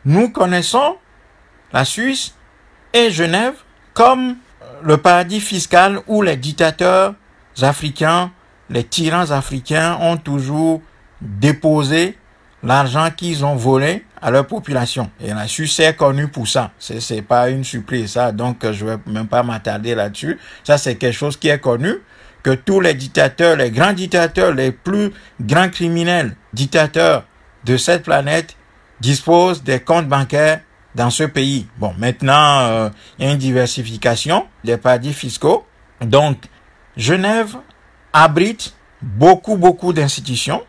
Nous connaissons la Suisse et Genève comme le paradis fiscal où les dictateurs africains, les tyrans africains ont toujours déposé l'argent qu'ils ont volé à leur population. Et la Suisse est connue pour ça. C'est pas une surprise, ça. Donc, je vais même pas m'attarder là-dessus. Ça, c'est quelque chose qui est connu, que tous les dictateurs, les grands dictateurs, les plus grands criminels dictateurs de cette planète disposent des comptes bancaires dans ce pays. Bon, maintenant, il y a une diversification des paradis fiscaux. Donc, Genève abrite beaucoup d'institutions.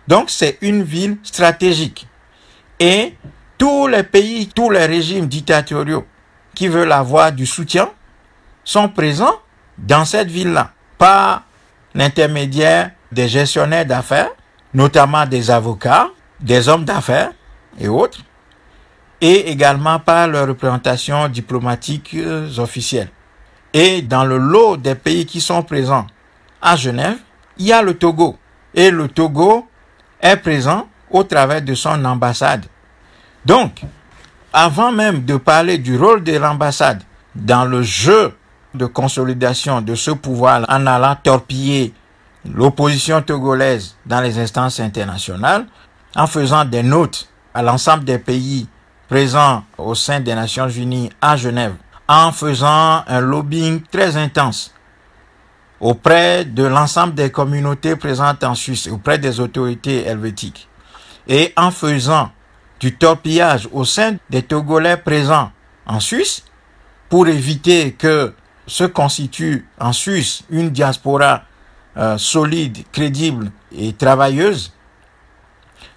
Donc, c'est une ville stratégique. Et tous les pays, tous les régimes dictatoriaux qui veulent avoir du soutien sont présents dans cette ville-là, par l'intermédiaire des gestionnaires d'affaires, notamment des avocats, des hommes d'affaires et autres, et également par leurs représentations diplomatiques officielles. Et dans le lot des pays qui sont présents à Genève, il y a le Togo. Et le Togo est présent au travers de son ambassade. Donc, avant même de parler du rôle de l'ambassade dans le jeu de consolidation de ce pouvoir en allant torpiller l'opposition togolaise dans les instances internationales, en faisant des notes à l'ensemble des pays présents au sein des Nations Unies à Genève, en faisant un lobbying très intense auprès de l'ensemble des communautés présentes en Suisse, auprès des autorités helvétiques, et en faisant du torpillage au sein des Togolais présents en Suisse pour éviter que se constitue en Suisse une diaspora solide, crédible et travailleuse,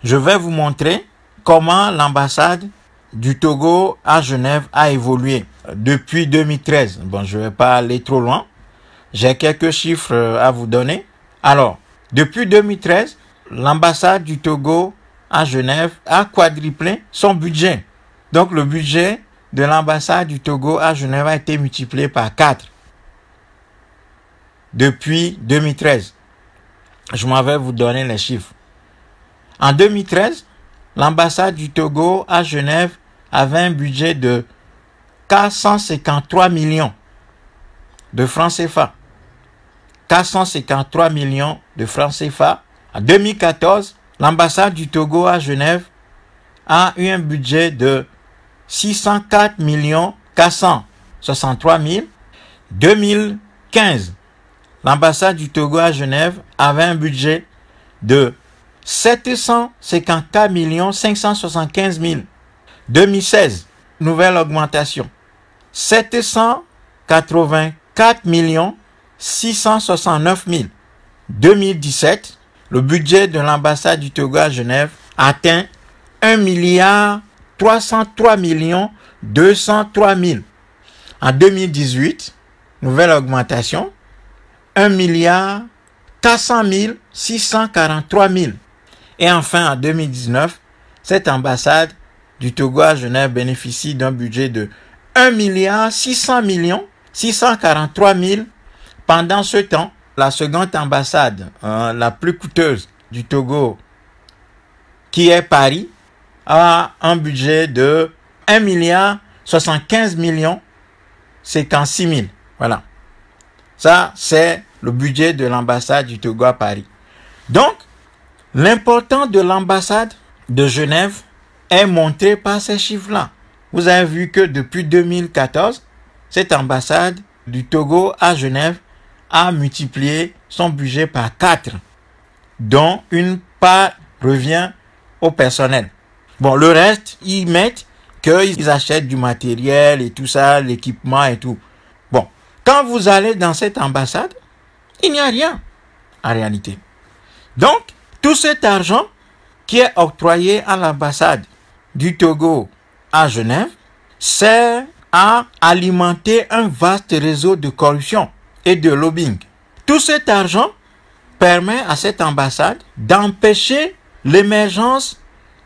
je vais vous montrer comment l'ambassade du Togo à Genève a évolué depuis 2013. Bon, je ne vais pas aller trop loin. J'ai quelques chiffres à vous donner. Alors, depuis 2013, l'ambassade du Togo à Genève a quadruplé son budget. Donc, le budget de l'ambassade du Togo à Genève a été multiplié par 4 depuis 2013. Je m'en vais vous donner les chiffres. En 2013, l'ambassade du Togo à Genève avait un budget de 453 millions de francs CFA. 453 millions de francs CFA. En 2014, l'ambassade du Togo à Genève a eu un budget de 604 millions 463 000. 2015, l'ambassade du Togo à Genève avait un budget de 754 millions 575 000. 2016, nouvelle augmentation. 784 millions 669 000. 2017, le budget de l'ambassade du Togo à Genève atteint 1 milliard 303 millions 203 000. En 2018, nouvelle augmentation, 1 milliard 400 643 000. Et enfin, en 2019, cette ambassade du Togo à Genève bénéficie d'un budget de 1 milliard 600 millions 643 000. Pendant ce temps, la seconde ambassade, la plus coûteuse du Togo, qui est Paris, a un budget de 1 milliard 75 millions 56 000. Voilà. Ça, c'est le budget de l'ambassade du Togo à Paris. Donc, l'importance de l'ambassade de Genève est montré par ces chiffres-là. Vous avez vu que depuis 2014, cette ambassade du Togo à Genève a multiplié son budget par 4, dont une part revient au personnel. Bon, le reste, ils mettent qu'ils achètent du matériel et tout ça, l'équipement et tout. Bon, quand vous allez dans cette ambassade, il n'y a rien en réalité. Donc, tout cet argent qui est octroyé à l'ambassade du Togo à Genève sert à alimenter un vaste réseau de corruption et de lobbying. Tout cet argent permet à cette ambassade d'empêcher l'émergence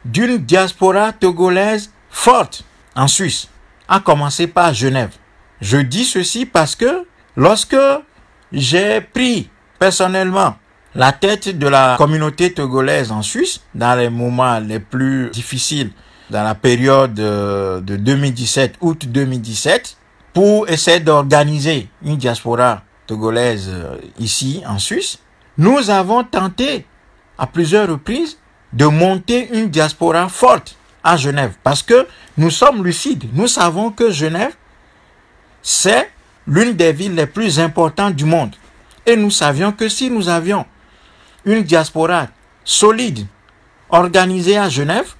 d'une diaspora togolaise forte en Suisse, à commencer par Genève. Je dis ceci parce que lorsque j'ai pris personnellement la tête de la communauté togolaise en Suisse, dans les moments les plus difficiles dans la période de 2017, août 2017, pour essayer d'organiser une diaspora togolaise ici en Suisse. Nous avons tenté à plusieurs reprises de monter une diaspora forte à Genève parce que nous sommes lucides. Nous savons que Genève, c'est l'une des villes les plus importantes du monde. Et nous savions que si nous avions une diaspora solide, organisée à Genève,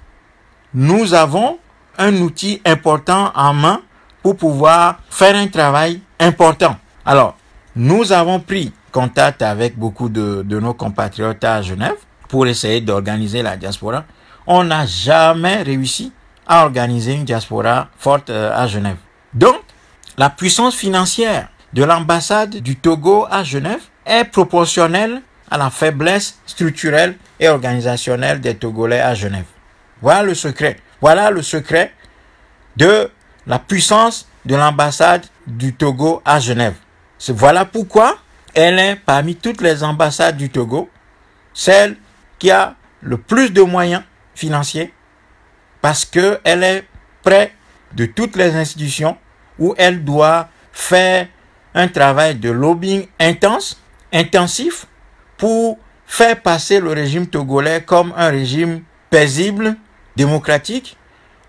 nous avons un outil important en main pour pouvoir faire un travail important. Alors, nous avons pris contact avec beaucoup de nos compatriotes à Genève pour essayer d'organiser la diaspora. On n'a jamais réussi à organiser une diaspora forte à Genève. Donc, la puissance financière de l'ambassade du Togo à Genève est proportionnelle à la faiblesse structurelle et organisationnelle des Togolais à Genève. Voilà le secret. Voilà le secret de la puissance de l'ambassade du Togo à Genève. Voilà pourquoi elle est parmi toutes les ambassades du Togo, celle qui a le plus de moyens financiers, parce qu'elle est près de toutes les institutions où elle doit faire un travail de lobbying intensif, pour faire passer le régime togolais comme un régime paisible, démocratique,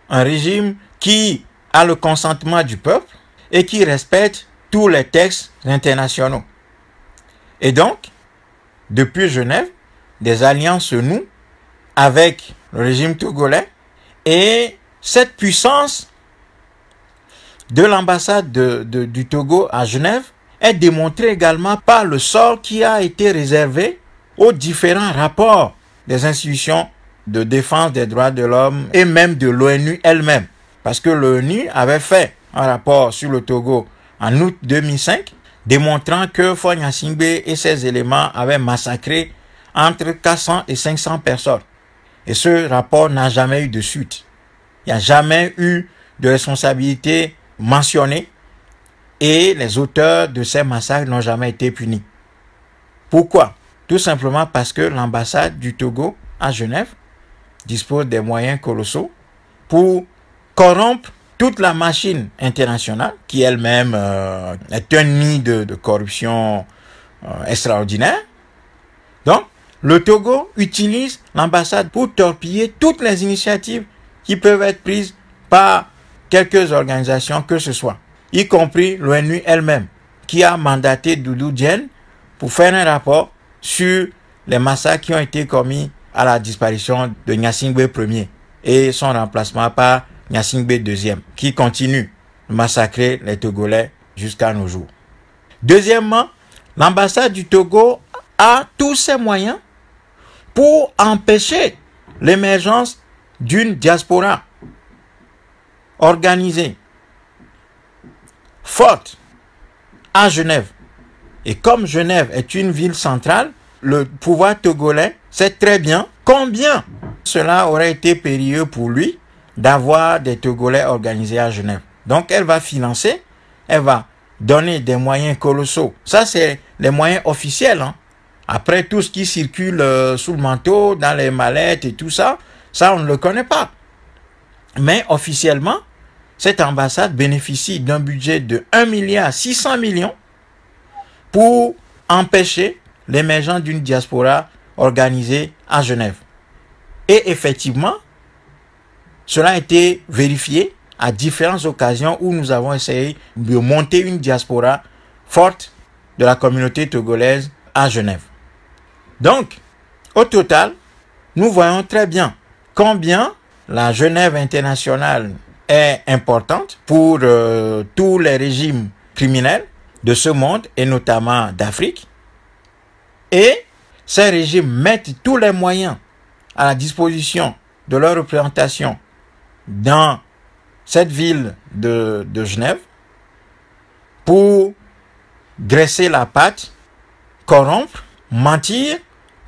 un régime qui a le consentement du peuple et qui respecte tous les textes internationaux. Et donc, depuis Genève, des alliances se nouent avec le régime togolais et cette puissance de l'ambassade du Togo à Genève est démontrée également par le sort qui a été réservé aux différents rapports des institutions de défense des droits de l'homme et même de l'ONU elle-même. Parce que l'ONU avait fait un rapport sur le Togo en août 2005, démontrant que Faure Gnassingbé et ses éléments avaient massacré entre 400 et 500 personnes. Et ce rapport n'a jamais eu de suite. Il n'y a jamais eu de responsabilité mentionnée et les auteurs de ces massacres n'ont jamais été punis. Pourquoi? Tout simplement parce que l'ambassade du Togo à Genève dispose des moyens colossaux pour corrompre toute la machine internationale qui elle-même est un nid de corruption extraordinaire. Donc, le Togo utilise l'ambassade pour torpiller toutes les initiatives qui peuvent être prises par quelques organisations que ce soit, y compris l'ONU elle-même, qui a mandaté Doudou Diène pour faire un rapport sur les massacres qui ont été commis à la disparition de Gnassingbé Ier et son remplacement par Gnassingbé II, qui continue de massacrer les Togolais jusqu'à nos jours. Deuxièmement, l'ambassade du Togo a tous ses moyens pour empêcher l'émergence d'une diaspora organisée, forte, à Genève. Et comme Genève est une ville centrale, le pouvoir togolais sait très bien combien cela aurait été périlleux pour lui d'avoir des Togolais organisés à Genève. Donc elle va financer, elle va donner des moyens colossaux. Ça, c'est les moyens officiels. Après, tout ce qui circule sous le manteau, dans les mallettes et tout ça, ça, on ne le connaît pas. Mais officiellement, cette ambassade bénéficie d'un budget de 1,6 milliard pour empêcher l'émergence d'une diaspora organisée à Genève. Et effectivement, cela a été vérifié à différentes occasions où nous avons essayé de monter une diaspora forte de la communauté togolaise à Genève. Donc, au total, nous voyons très bien combien la Genève internationale est importante pour tous les régimes criminels de ce monde et notamment d'Afrique. Et ces régimes mettent tous les moyens à la disposition de leur représentation dans cette ville de Genève pour graisser la patte, corrompre, mentir,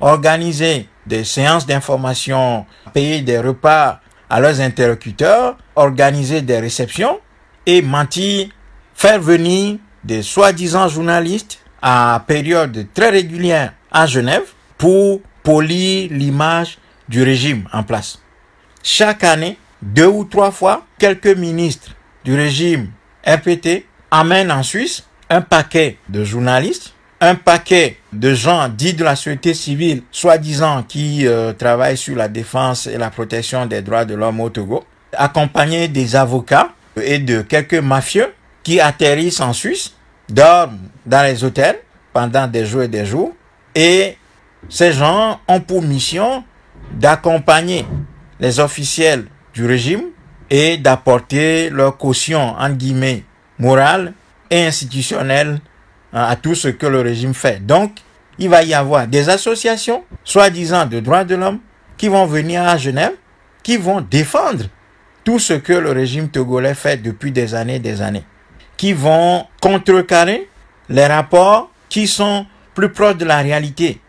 organiser des séances d'information, payer des repas à leurs interlocuteurs, organiser des réceptions et mentir, faire venir des soi-disant journalistes à période très régulière à Genève pour polir l'image du régime en place. Chaque année, 2 ou 3 fois, quelques ministres du régime RPT amènent en Suisse un paquet de journalistes, un paquet de gens dits de la société civile, soi-disant qui travaillent sur la défense et la protection des droits de l'homme au Togo, accompagnés des avocats et de quelques mafieux qui atterrissent en Suisse, dorment dans les hôtels pendant des jours et des jours, et ces gens ont pour mission d'accompagner les officiels du régime et d'apporter leur caution, entre guillemets, morale et institutionnelle à tout ce que le régime fait. Donc, il va y avoir des associations, soi-disant de droits de l'homme, qui vont venir à Genève, qui vont défendre tout ce que le régime togolais fait depuis des années, qui vont contrecarrer les rapports qui sont plus proches de la réalité,